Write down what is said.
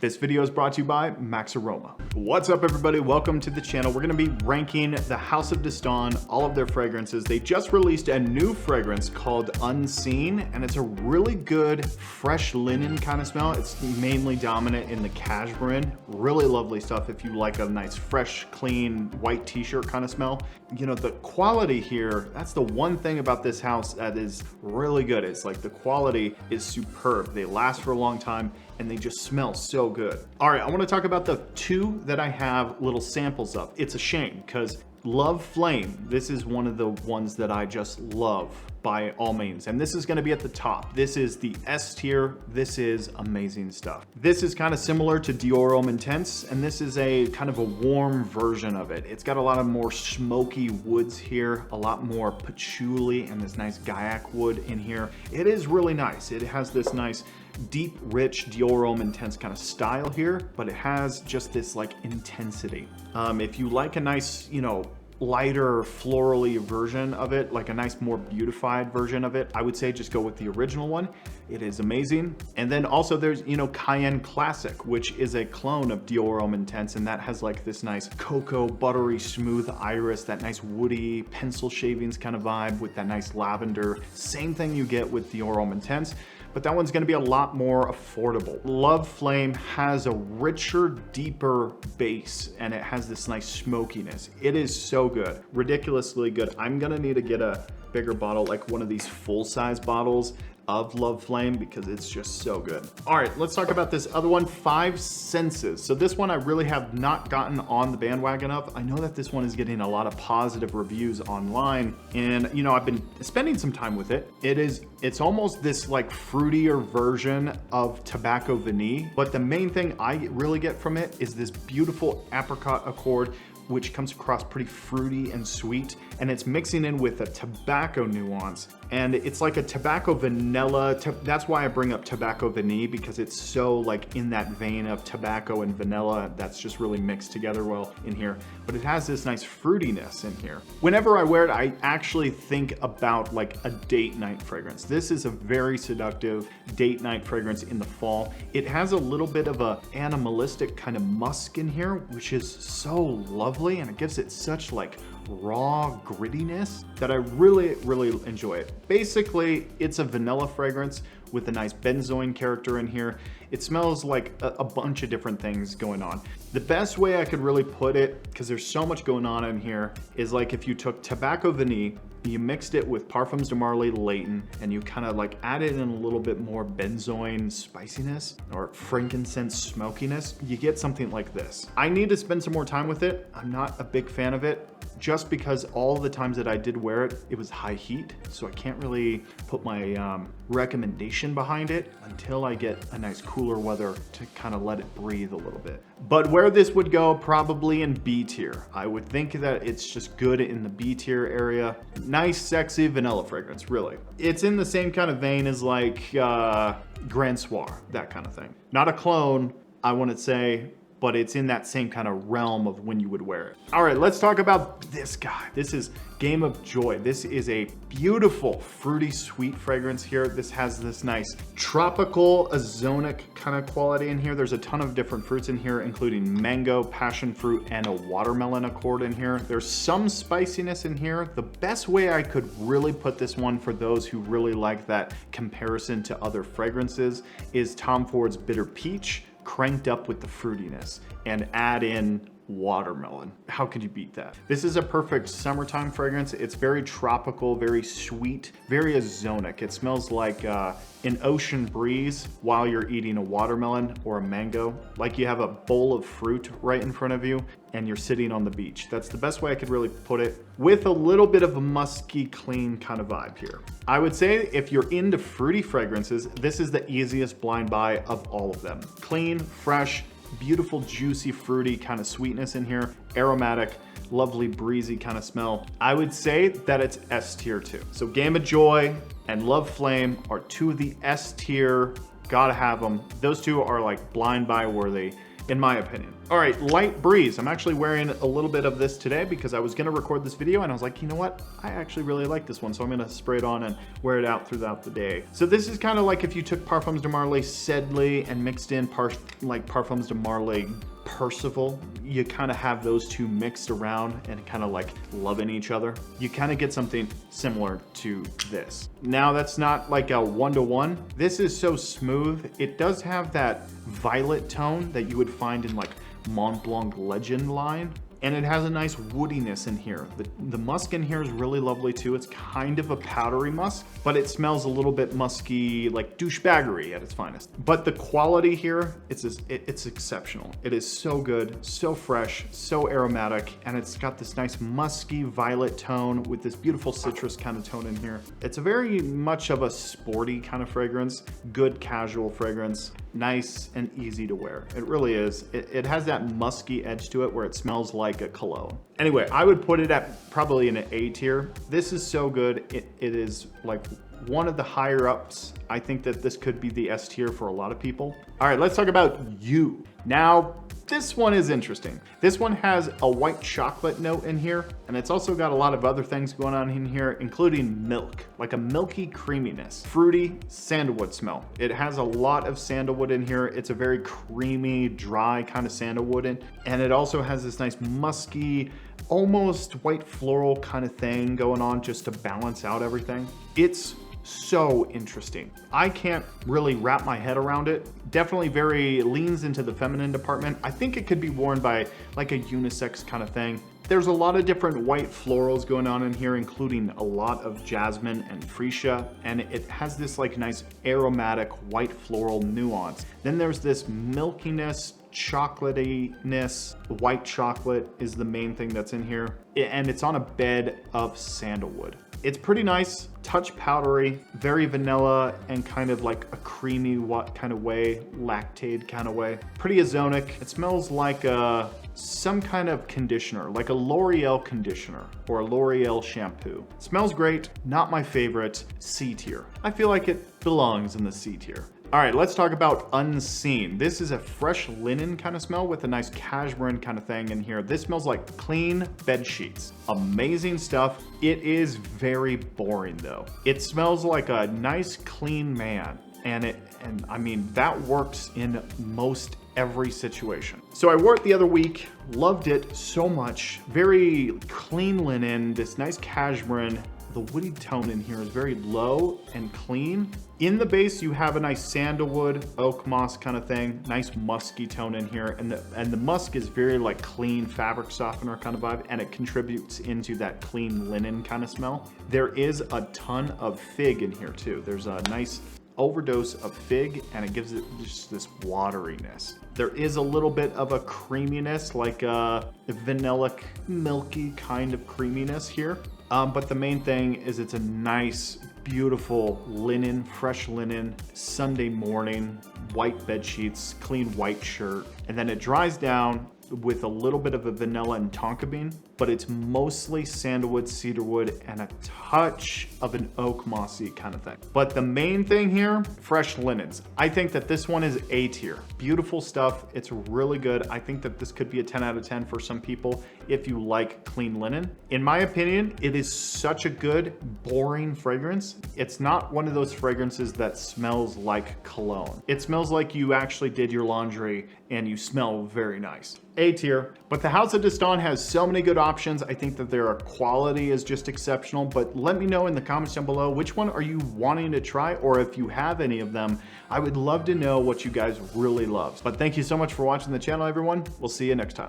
This video is brought to you by Max Aroma. What's up everybody, welcome to the channel. We're gonna be ranking the House of Dastan, all of their fragrances. They just released a new fragrance called Unseen, and it's a really good fresh linen kind of smell. It's mainly dominant in the cashmere. Really lovely stuff if you like a nice fresh, clean, white t-shirt kind of smell. You know, the quality here, that's the one thing about this house that is really good. It's like the quality is superb. They last for a long time and they just smell so good. All right, I wanna talk about the two that I have little samples of. It's a shame, because Love Flame, this is one of the ones that I just love by all means. And this is gonna be at the top. This is the S tier. This is amazing stuff. This is kind of similar to Dior Homme Intense, and this is a kind of a warm version of it. It's got a lot of more smoky woods here, a lot more patchouli and this nice Gaiac wood in here. It is really nice. It has this nice deep, rich Dior Homme Intense kind of style here, but it has just this like intensity. If you like a nice, you know, lighter florally version of it, like a nice more beautified version of it, I would say just go with the original one. It is amazing. And then also there's, you know, Cayenne Classic, which is a clone of Dior Homme Intense, and that has like this nice cocoa, buttery, smooth iris, that nice woody pencil shavings kind of vibe with that nice lavender. Same thing you get with Dior Homme Intense, but that one's gonna be a lot more affordable. Love Flame has a richer, deeper base, and it has this nice smokiness. It is so good, ridiculously good. I'm gonna need to get a bigger bottle, like one of these full-size bottles of Love Flame, because it's just so good. All right, let's talk about this other one, Five Senses. So this one I really have not gotten on the bandwagon of. I know that this one is getting a lot of positive reviews online, and you know, I've been spending some time with it. It's almost this like fruitier version of Tobacco Vanille, but the main thing I really get from it is this beautiful apricot accord, which comes across pretty fruity and sweet, and it's mixing in with a tobacco nuance. And it's like a tobacco vanilla, that's why I bring up Tobacco Vanille, because it's so like in that vein of tobacco and vanilla that's just really mixed together well in here. But it has this nice fruitiness in here. Whenever I wear it, I actually think about like a date night fragrance. This is a very seductive date night fragrance in the fall. It has a little bit of a animalistic kind of musk in here, which is so lovely, and it gives it such like raw grittiness that I really, really enjoy it. Basically, it's a vanilla fragrance with a nice benzoin character in here. It smells like a bunch of different things going on. The best way I could really put it, because there's so much going on in here, is like if you took Tobacco Vanille, you mixed it with Parfums de Marly Layton, and you kind of like added in a little bit more benzoin spiciness or frankincense smokiness, you get something like this. I need to spend some more time with it. I'm not a big fan of it, just because all the times that I did wear it, it was high heat, so I can't really put my recommendation behind it until I get a nice cooler weather to kind of let it breathe a little bit. But where this would go, probably in B tier. I would think that it's just good in the B tier area. Nice, sexy vanilla fragrance, really. It's in the same kind of vein as like Grand Soir, that kind of thing. Not a clone, I wouldn't say, but it's in that same kind of realm of when you would wear it. All right, let's talk about this guy. This is Game of Joy. This is a beautiful, fruity, sweet fragrance here. This has this nice tropical, ozonic kind of quality in here. There's a ton of different fruits in here, including mango, passion fruit, and a watermelon accord in here. There's some spiciness in here. The best way I could really put this one for those who really like that comparison to other fragrances is Tom Ford's Bitter Peach, cranked up with the fruitiness, and add in watermelon. How could you beat that? This is a perfect summertime fragrance. It's very tropical, very sweet, very ozonic. It smells like an ocean breeze while you're eating a watermelon or a mango, like you have a bowl of fruit right in front of you and you're sitting on the beach. That's the best way I could really put it, with a little bit of a musky, clean kind of vibe here. I would say if you're into fruity fragrances, this is the easiest blind buy of all of them. Clean, fresh, beautiful, juicy, fruity kind of sweetness in here, aromatic, lovely, breezy kind of smell. I would say that it's S tier too. So Game of Joy and Love Flame are two of the S tier, gotta have them. Those two are like blind buy worthy. in my opinion. All right, Light Breeze. I'm actually wearing a little bit of this today because I was gonna record this video and I was like, you know what? I actually really like this one, so I'm gonna spray it on and wear it out throughout the day. So this is kind of like if you took Parfums de Marly Sedley and mixed in like Parfums de Marly Percival. You kind of have those two mixed around and kind of like loving each other. You kind of get something similar to this. Now that's not like a one-to-one. This is so smooth. It does have that violet tone that you would find in like Mont Blanc Legend line. And it has a nice woodiness in here. The musk in here is really lovely too. It's kind of a powdery musk, but it smells a little bit musky, like douchebaggery at its finest. But the quality here, it's exceptional. It is so good, so fresh, so aromatic, and it's got this nice musky violet tone with this beautiful citrus kind of tone in here. It's a very much of a sporty kind of fragrance, good casual fragrance, nice and easy to wear. It really is. It has that musky edge to it where it smells like a cologne. Anyway, I would put it at probably in an A tier. This is so good. It is like one of the higher ups. I think that this could be the S tier for a lot of people. All right, let's talk about You. Now, this one is interesting. This one has a white chocolate note in here, and it's also got a lot of other things going on in here, including milk, like a milky creaminess, fruity sandalwood smell. It has a lot of sandalwood in here. It's a very creamy, dry kind of sandalwood, and it also has this nice musky, almost white floral kind of thing going on just to balance out everything. It's so interesting. I can't really wrap my head around it. Definitely very leans into the feminine department. I think it could be worn by like a unisex kind of thing. There's a lot of different white florals going on in here, including a lot of jasmine and freesia, and it has this like nice aromatic white floral nuance. Then there's this milkiness, chocolatiness. White chocolate is the main thing that's in here, and it's on a bed of sandalwood. It's pretty nice, touch powdery, very vanilla and kind of like a creamy what kind of way, lactate kind of way. Pretty ozonic. It smells like some kind of conditioner, like a L'Oreal conditioner or a L'Oreal shampoo. It smells great, not my favorite, C tier. I feel like it belongs in the C tier. All right, let's talk about Unseen. This is a fresh linen kind of smell with a nice cashmere kind of thing in here. This smells like clean bed sheets. Amazing stuff. It is very boring though. It smells like a nice clean man. And I mean, that works in most every situation. So I wore it the other week, loved it so much. Very clean linen, this nice cashmere. The woody tone in here is very low and clean. In the base, you have a nice sandalwood, oak moss kind of thing, nice musky tone in here. And the musk is very like clean fabric softener kind of vibe, and it contributes into that clean linen kind of smell. There is a ton of fig in here too. There's a nice overdose of fig, and it gives it just this wateriness. There is a little bit of a creaminess, like a vanillic, milky kind of creaminess here. But the main thing is it's a nice, beautiful linen, fresh linen, Sunday morning, white bed sheets, clean white shirt, and then it dries down with a little bit of a vanilla and tonka bean, but it's mostly sandalwood, cedarwood, and a touch of an oak mossy kind of thing. But the main thing here, fresh linens. I think that this one is A tier. Beautiful stuff. It's really good. I think that this could be a 10 out of 10 for some people if you like clean linen. In my opinion, it is such a good, boring fragrance. It's not one of those fragrances that smells like cologne. It smells like you actually did your laundry and you smell very nice. A tier. But the House of Dastan has so many good options. I think that their quality is just exceptional, but let me know in the comments down below, which one are you wanting to try? Or if you have any of them, I would love to know what you guys really love. But thank you so much for watching the channel, everyone. We'll see you next time.